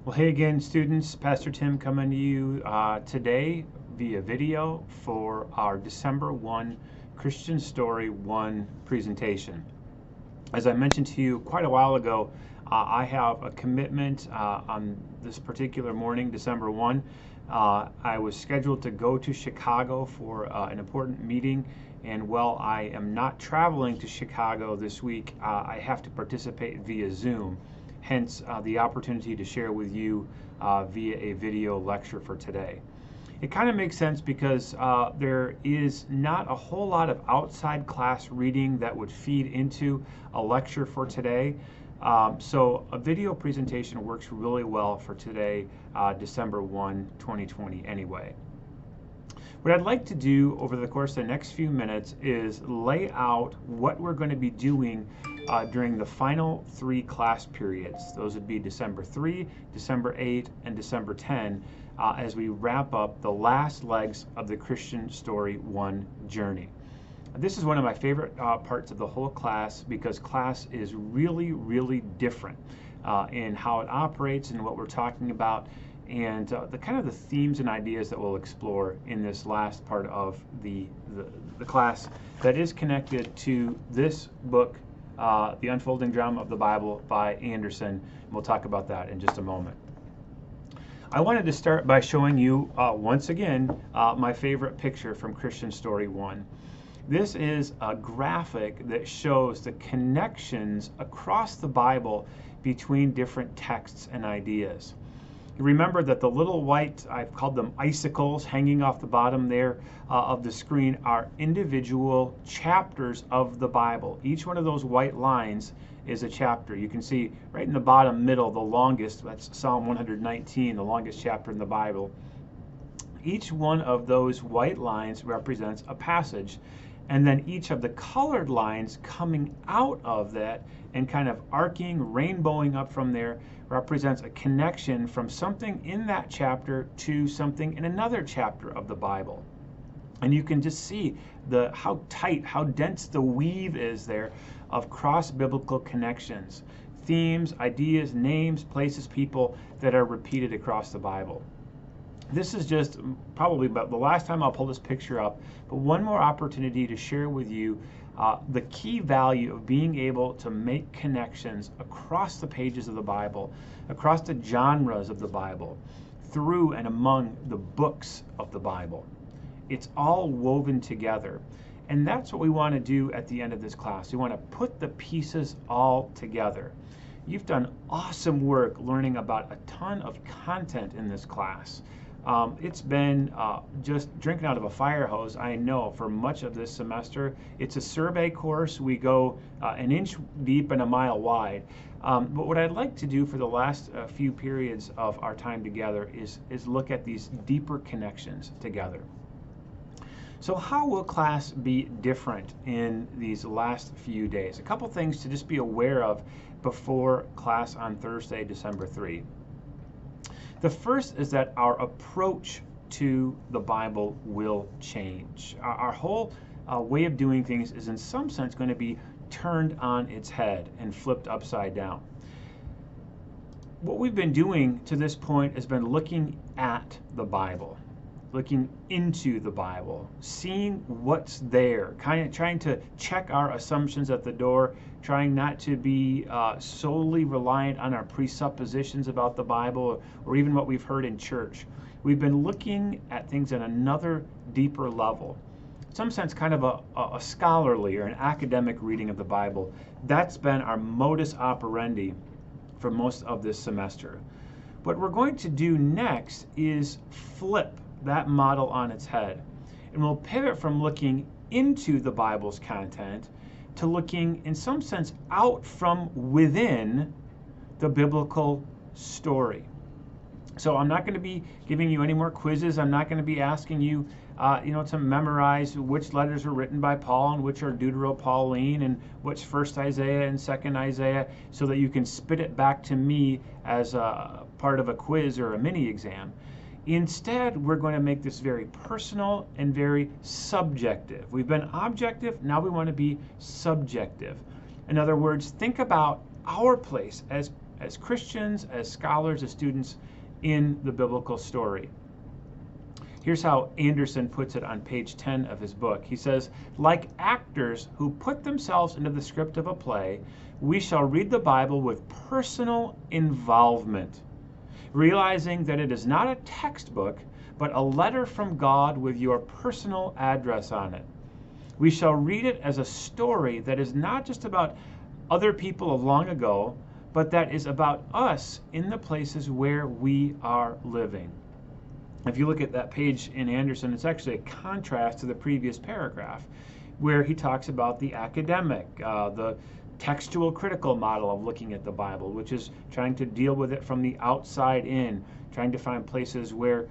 Well, hey again, students. Pastor Tim coming to you today via video for our December 1 Christian Story 1 presentation. As I mentioned to you quite a while ago, I have a commitment on this particular morning, December 1. I was scheduled to go to Chicago for an important meeting, and while I am not traveling to Chicago this week, I have to participate via Zoom. Hence, the opportunity to share with you via a video lecture for today. It kind of makes sense because there is not a whole lot of outside class reading that would feed into a lecture for today. So a video presentation works really well for today, December 1, 2020 anyway. What I'd like to do over the course of the next few minutes is lay out what we're going to be doing during the final 3 class periods. Those would be December 3, December 8, and December 10 as we wrap up the last legs of the Christian Story 1 journey. This is one of my favorite parts of the whole class because class is really, really different in how it operates and what we're talking about, and the kind of the themes and ideas that we'll explore in this last part of the class that is connected to this book, The Unfolding Drama of the Bible by Anderson. And we'll talk about that in just a moment. I wanted to start by showing you once again my favorite picture from Christian Story 1. This is a graphic that shows the connections across the Bible between different texts and ideas. You remember that the little white, I've called them icicles, hanging off the bottom there of the screen are individual chapters of the Bible. Each one of those white lines is a chapter. You can see right in the bottom middle, the longest, that's Psalm 119, the longest chapter in the Bible. Each one of those white lines represents a passage, and then each of the colored lines coming out of that and kind of arcing, rainbowing up from there represents a connection from something in that chapter to something in another chapter of the Bible. And you can just see how tight, how dense the weave is there of cross-biblical connections, themes, ideas, names, places, people that are repeated across the Bible. This is just probably about the last time I'll pull this picture up, but one more opportunity to share with you the key value of being able to make connections across the pages of the Bible, across the genres of the Bible, through and among the books of the Bible. It's all woven together. And that's what we want to do at the end of this class. We want to put the pieces all together. You've done awesome work learning about a ton of content in this class. It's been just drinking out of a fire hose, I know, for much of this semester. It's a survey course. We go an inch deep and a mile wide. But what I'd like to do for the last few periods of our time together is look at these deeper connections together. So how will class be different in these last few days? A couple things to just be aware of before class on Thursday, December 3. The first is that our approach to the Bible will change. Our whole way of doing things is in some sense going to be turned on its head and flipped upside down. What we've been doing to this point has been looking at the Bible, looking into the Bible, seeing what's there, kind of trying to check our assumptions at the door, trying not to be solely reliant on our presuppositions about the Bible or even what we've heard in church. We've been looking at things at another deeper level. In some sense, kind of a scholarly or an academic reading of the Bible. That's been our modus operandi for most of this semester. What we're going to do next is flip that model on its head. And we'll pivot from looking into the Bible's content to looking, in some sense, out from within the biblical story. So I'm not going to be giving you any more quizzes. I'm not going to be asking you, to memorize which letters were written by Paul and which are Deutero-Pauline and which 1st Isaiah and 2nd Isaiah, so that you can spit it back to me as a part of a quiz or a mini exam. Instead, we're going to make this very personal and very subjective. We've been objective, now we want to be subjective. In other words, think about our place as as Christians, as scholars, as students in the biblical story. Here's how Anderson puts it on page 10 of his book. He says, like actors who put themselves into the script of a play, we shall read the Bible with personal involvement, realizing that it is not a textbook, but a letter from God with your personal address on it. We shall read it as a story that is not just about other people of long ago, but that is about us in the places where we are living. If you look at that page in Anderson, it's actually a contrast to the previous paragraph, where he talks about the academic, the textual critical model of looking at the Bible, which is trying to deal with it from the outside in, trying to find places where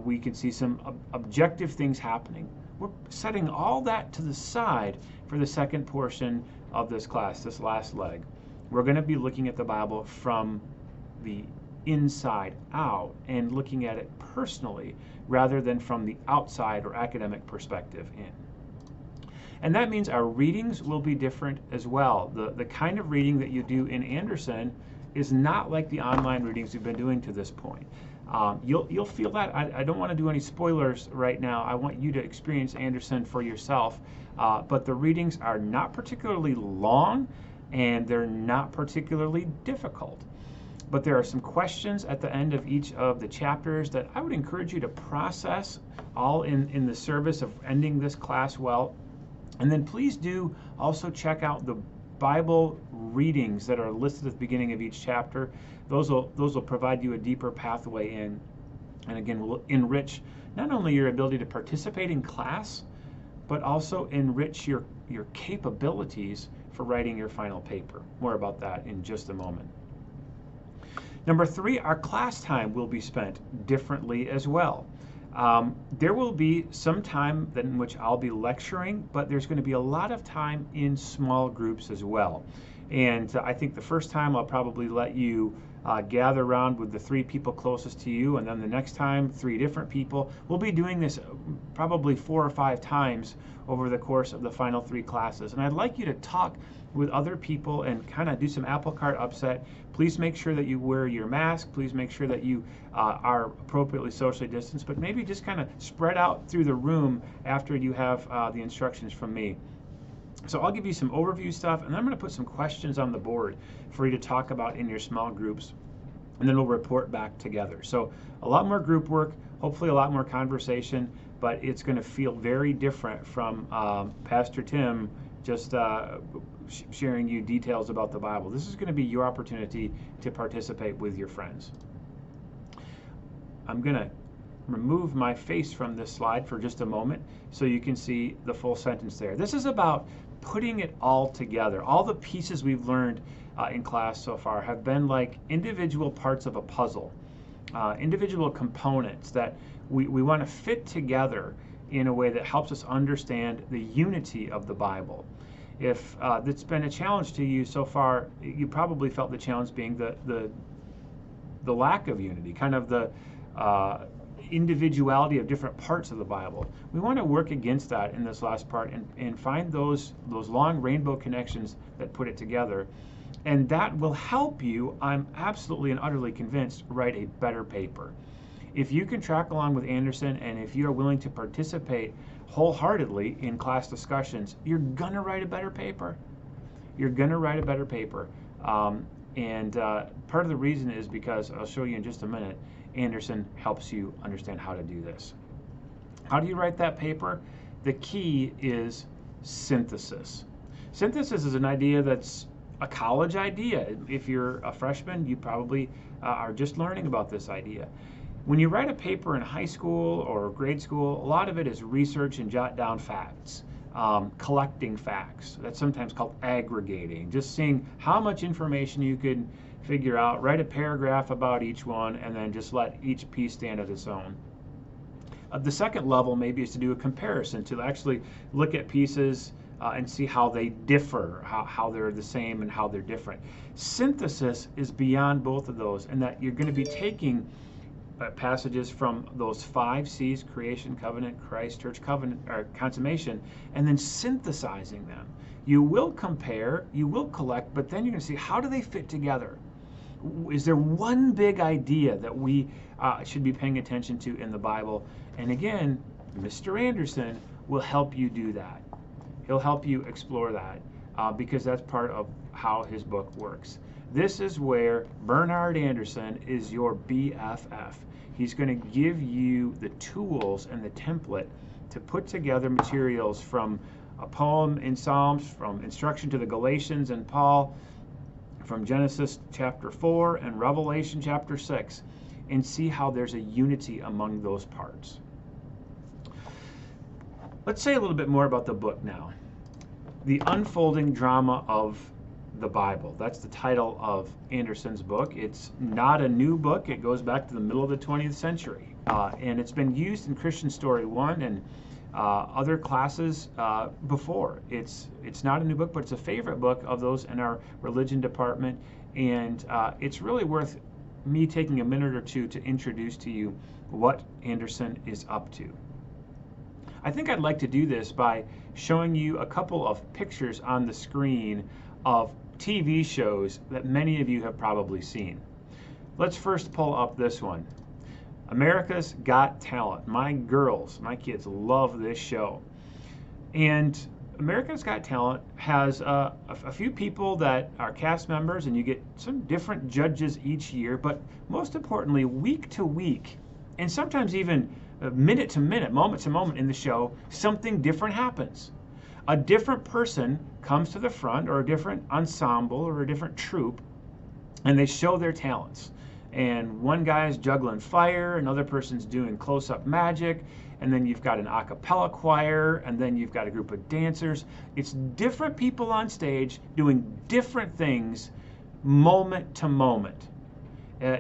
we can see some objective things happening. We're setting all that to the side for the second portion of this class, this last leg. We're going to be looking at the Bible from the inside out and looking at it personally rather than from the outside or academic perspective in. And that means our readings will be different as well. The kind of reading that you do in Anderson is not like the online readings we've been doing to this point. You'll feel that. I don't want to do any spoilers right now. I want you to experience Anderson for yourself. But the readings are not particularly long and they're not particularly difficult. But there are some questions at the end of each of the chapters that I would encourage you to process all in the service of ending this class well. And then please do also check out the Bible readings that are listed at the beginning of each chapter. Those will provide you a deeper pathway in, and again will enrich not only your ability to participate in class, but also enrich your capabilities for writing your final paper. More about that in just a moment. Number 3, our class time will be spent differently as well. There will be some time in which I'll be lecturing, but there's going to be a lot of time in small groups as well. And I think the first time I'll probably let you gather around with the 3 people closest to you, and then the next time 3 different people. We'll be doing this probably 4 or 5 times over the course of the final 3 classes. And I'd like you to talk with other people and kind of do some apple cart upset. Please make sure that you wear your mask. Please make sure that you are appropriately socially distanced, but maybe just kind of spread out through the room after you have the instructions from me. So I'll give you some overview stuff, and then I'm going to put some questions on the board for you to talk about in your small groups, and then we'll report back together. So a lot more group work, hopefully a lot more conversation, but it's going to feel very different from Pastor Tim just sharing you details about the Bible. This is going to be your opportunity to participate with your friends. I'm going to remove my face from this slide for just a moment so you can see the full sentence there. This is about putting it all together. All the pieces we've learned in class so far have been like individual parts of a puzzle, individual components that we want to fit together in a way that helps us understand the unity of the Bible. If that's been a challenge to you so far, you probably felt the challenge being the lack of unity, kind of the individuality of different parts of the Bible. We want to work against that in this last part and find those long rainbow connections that put it together. And that will help you, I'm absolutely and utterly convinced, write a better paper. If you can track along with Anderson and if you're willing to participate wholeheartedly in class discussions, you're going to write a better paper. You're going to write a better paper. And part of the reason is because, I'll show you in just a minute, Anderson helps you understand how to do this. How do you write that paper? The key is synthesis. Synthesis is an idea that's a college idea. If you're a freshman, you probably are just learning about this idea. When you write a paper in high school or grade school, a lot of it is research and jot down facts, collecting facts. That's sometimes called aggregating, just seeing how much information you could figure out, write a paragraph about each one, and then just let each piece stand at its own. The second level maybe is to do a comparison, to actually look at pieces and see how they differ, how they're the same and how they're different. Synthesis is beyond both of those, in that you're going to be taking passages from those 5 C's: creation, covenant, Christ, church, covenant, or consummation, and then synthesizing them. You will compare, you will collect, but then you're going to see, how do they fit together? Is there one big idea that we should be paying attention to in the Bible? And again, Mr. Anderson will help you do that. He'll help you explore that because that's part of how his book works. This is where Bernard Anderson is your BFF. He's going to give you the tools and the template to put together materials from a poem in Psalms, from instruction to the Galatians and Paul, from Genesis chapter 4 and Revelation chapter 6, and see how there's a unity among those parts. Let's say a little bit more about the book now. The Unfolding Drama of the Bible. That's the title of Anderson's book. It's not a new book. It goes back to the middle of the 20th century. And it's been used in Christian Story 1 and other classes before. It's not a new book, but it's a favorite book of those in our religion department. And it's really worth me taking a minute or two to introduce to you what Anderson is up to. I think I'd like to do this by showing you a couple of pictures on the screen of TV shows that many of you have probably seen. Let's first pull up this one. America's Got Talent. My girls, my kids love this show. And America's Got Talent has a few people that are cast members, and you get some different judges each year, but most importantly, week to week, and sometimes even minute to minute, moment to moment in the show, something different happens. A different person comes to the front, or a different ensemble, or a different troupe, and they show their talents. And one guy's juggling fire, another person's doing close-up magic, and then you've got an a cappella choir, and then you've got a group of dancers. It's different people on stage doing different things moment to moment.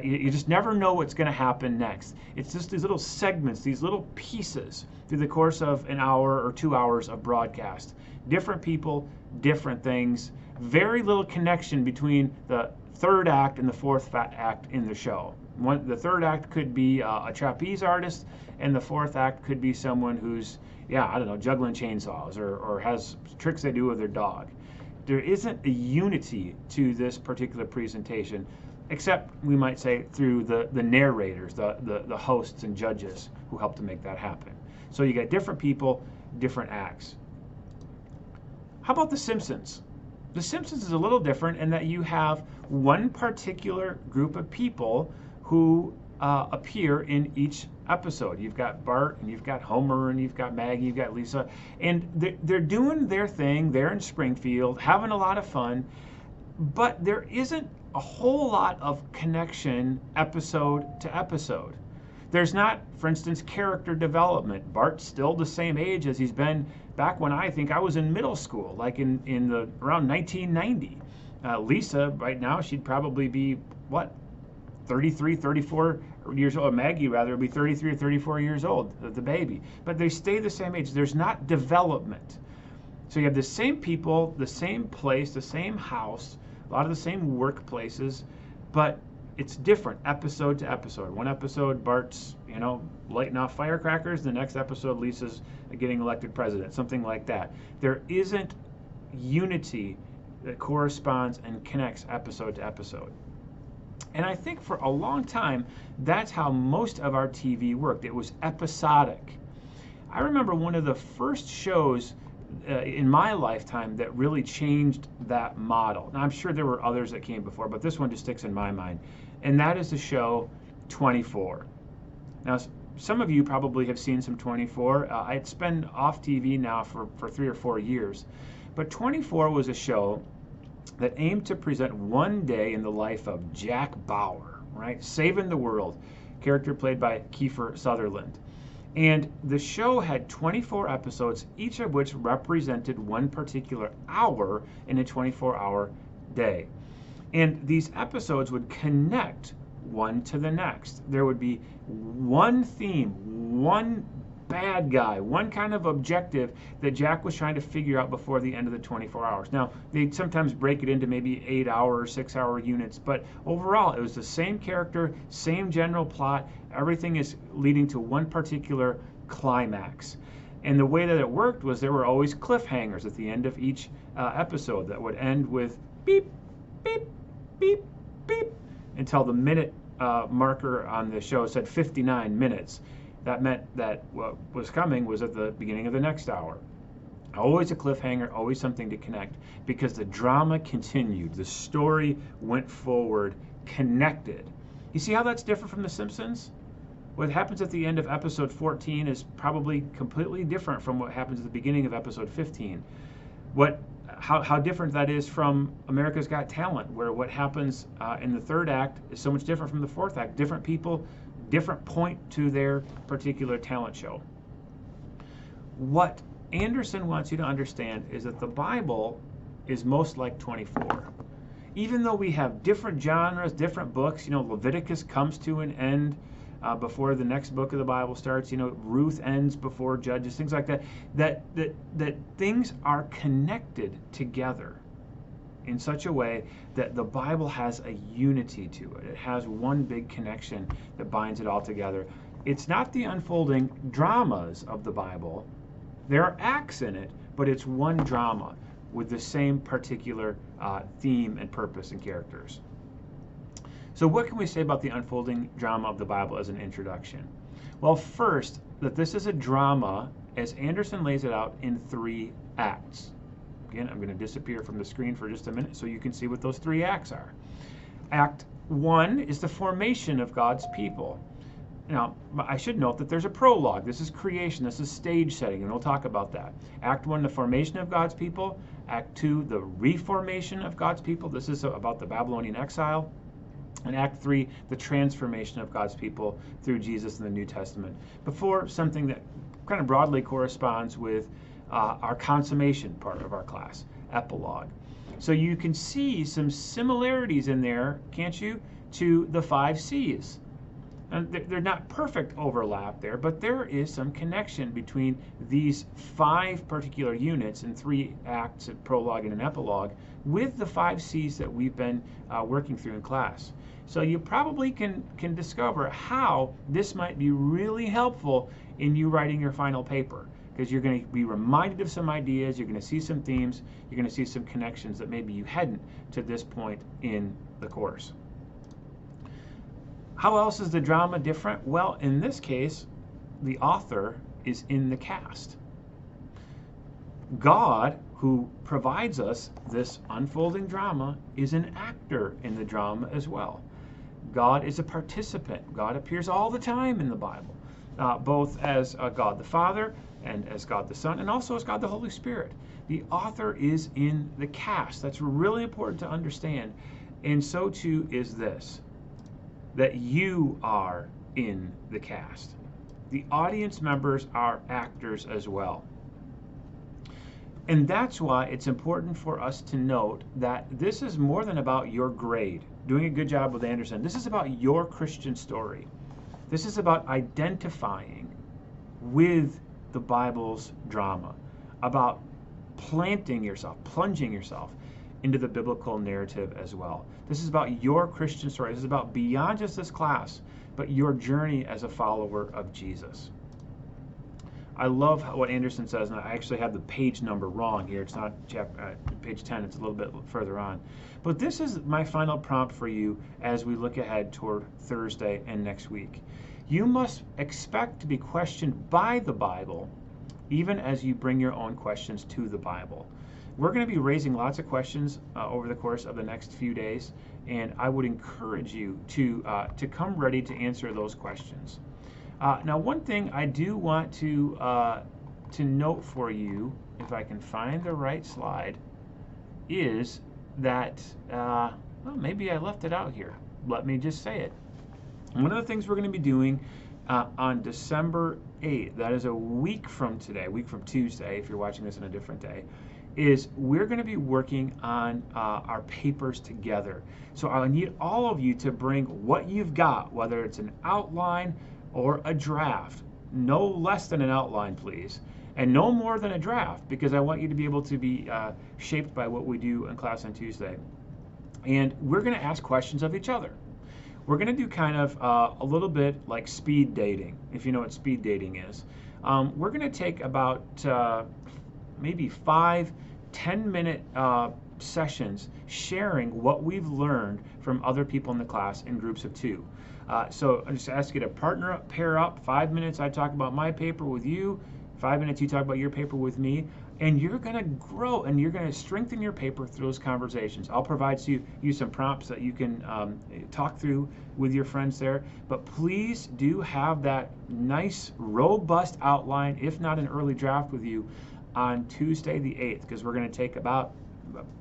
You just never know what's going to happen next. It's just these little segments, these little pieces through the course of an hour or 2 hours of broadcast. Different people, different things. Very little connection between the third act and the fourth act in the show. The third act could be a trapeze artist, and the fourth act could be someone who's, juggling chainsaws or has tricks they do with their dog. There isn't a unity to this particular presentation, except we might say through the narrators, the hosts and judges who help to make that happen. So you got different people, different acts. How about The Simpsons? The Simpsons is a little different in that you have one particular group of people who appear in each episode. You've got Bart, and you've got Homer, and you've got Maggie, you've got Lisa, and they're doing their thing. They're in Springfield, having a lot of fun, but there isn't a whole lot of connection episode to episode. There's not, for instance, character development. Bart's still the same age as he's been back when I think I was in middle school, like around 1990. Lisa, right now, she'd probably be, 33, 34 years old. Maggie, rather, would be 33 or 34 years old, the baby. But they stay the same age. There's not development. So you have the same people, the same place, the same house, a lot of the same workplaces, but it's different episode to episode. One episode, Bart's, lighting off firecrackers. The next episode, Lisa's getting elected president, something like that. There isn't unity that corresponds and connects episode to episode. And I think for a long time, that's how most of our TV worked. It was episodic. I remember one of the first shows in my lifetime that really changed that model. Now, I'm sure there were others that came before, but this one just sticks in my mind. And that is the show 24. Now, some of you probably have seen some 24. It's been off TV now for 3 or 4 years. But 24 was a show that aimed to present one day in the life of Jack Bauer, right? Saving the world, character played by Kiefer Sutherland. And the show had 24 episodes, each of which represented one particular hour in a 24-hour day. And these episodes would connect one to the next. There would be one theme, one bad guy, one kind of objective that Jack was trying to figure out before the end of the 24 hours. Now, they'd sometimes break it into maybe 8-hour or 6-hour units, but overall, it was the same character, same general plot. Everything is leading to one particular climax. And the way that it worked was there were always cliffhangers at the end of each episode that would end with beep, beep, beep, beep. until the minute marker on the show said 59 minutes. That meant that what was coming was at the beginning of the next hour. Always a cliffhanger, always something to connect, because the drama continued. The story went forward, connected. You see how that's different from The Simpsons? What happens at the end of episode 14 is probably completely different from what happens at the beginning of episode 15. How different that is from America's Got Talent, where what happens in the third act is so much different from the fourth act. Different people, different point to their particular talent show. What Anderson wants you to understand is that the Bible is most like 24. Even though we have different genres, different books, Leviticus comes to an end before the next book of the Bible starts, Ruth ends before Judges, things like that, that things are connected together in such a way that the Bible has a unity to it. It has one big connection that binds it all together. It's not the unfolding dramas of the Bible. There are acts in it, but it's one drama with the same particular theme and purpose and characters. So what can we say about the unfolding drama of the Bible as an introduction? Well, first, that this is a drama, as Anderson lays it out, in 3 acts. Again, I'm going to disappear from the screen for just a minute so you can see what those 3 acts are. Act 1 is the formation of God's people. Now, I should note that there's a prologue. This is creation. This is stage setting, and we'll talk about that. Act 1, the formation of God's people. Act 2, the reformation of God's people. This is about the Babylonian exile. And Act 3, the transformation of God's people through Jesus in the New Testament. Before something that kind of broadly corresponds with our consummation part of our class, epilogue. So you can see some similarities in there, can't you, to the 5 C's. And they're not perfect overlap there, but there is some connection between these 5 particular units in 3 acts, a prologue and an epilogue, with the 5 C's that we've been working through in class. So you probably can discover how this might be really helpful in you writing your final paper, because you're going to be reminded of some ideas, you're going to see some themes, you're going to see some connections that maybe you hadn't to this point in the course. How else is the drama different? Well, in this case, the author is in the cast. God, who provides us this unfolding drama, is an actor in the drama as well. God is a participant. God appears all the time in the Bible, both as God the Father and as God the Son, and also as God the Holy Spirit. The author is in the cast. That's really important to understand. And so too is this, that you are in the cast. The audience members are actors as well. And that's why it's important for us to note that this is more than about your grade. Doing a good job with Anderson. This is about your Christian story. This is about identifying with the Bible's drama, about planting yourself, plunging yourself into the biblical narrative as well. This is about your Christian story. This is about beyond just this class, but your journey as a follower of Jesus. I love what Anderson says, and I actually have the page number wrong here. It's not page 10, it's a little bit further on. But this is my final prompt for you as we look ahead toward Thursday and next week. You must expect to be questioned by the Bible, even as you bring your own questions to the Bible. We're going to be raising lots of questions over the course of the next few days, and I would encourage you to come ready to answer those questions. Now, one thing I do want to note for you, if I can find the right slide, is that, well, maybe I left it out here. Let me just say it. One of the things we're going to be doing on December 8th, that is a week from today, a week from Tuesday, if you're watching this on a different day, is we're going to be working on our papers together. So I need all of you to bring what you've got, whether it's an outline or a draft. No less than an outline, please, and no more than a draft, because I want you to be able to be shaped by what we do in class on Tuesday. And we're going to ask questions of each other. We're going to do kind of a little bit like speed dating, if you know what speed dating is. We're going to take about maybe 5-10 minute sessions sharing what we've learned from other people in the class in groups of 2. So I just ask you to partner up, pair up. 5 minutes I talk about my paper with you, 5 minutes you talk about your paper with me, and you're going to grow and you're going to strengthen your paper through those conversations. I'll provide you some prompts that you can talk through with your friends there. But please do have that nice, robust outline, if not an early draft with you, on Tuesday the 8th, because we're going to take about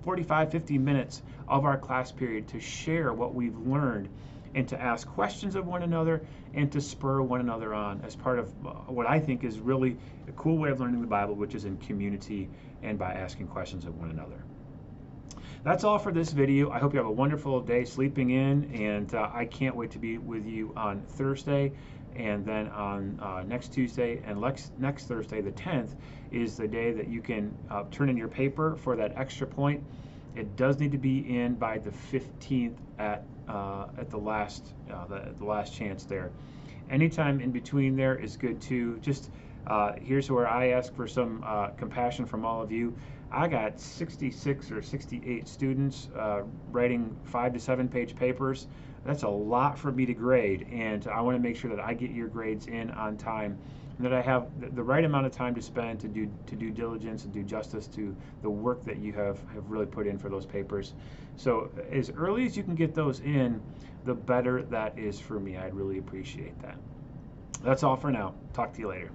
45-50 minutes of our class period to share what we've learned and to ask questions of one another and to spur one another on as part of what I think is really a cool way of learning the Bible, which is in community and by asking questions of one another. That's all for this video. I hope you have a wonderful day sleeping in, and I can't wait to be with you on Thursday, and then on next Tuesday and next Thursday, the 10th, is the day that you can turn in your paper for that extra point. It does need to be in by the 15th at the last chance there. Anytime in between there is good too. Just here's where I ask for some compassion from all of you. I got 66 or 68 students writing 5 to 7 page papers. That's a lot for me to grade, and I want to make sure that I get your grades in on time, and that I have the right amount of time to spend to do due diligence and do justice to the work that you have really put in for those papers. So as early as you can get those in, the better that is for me. I'd really appreciate that. That's all for now. Talk to you later.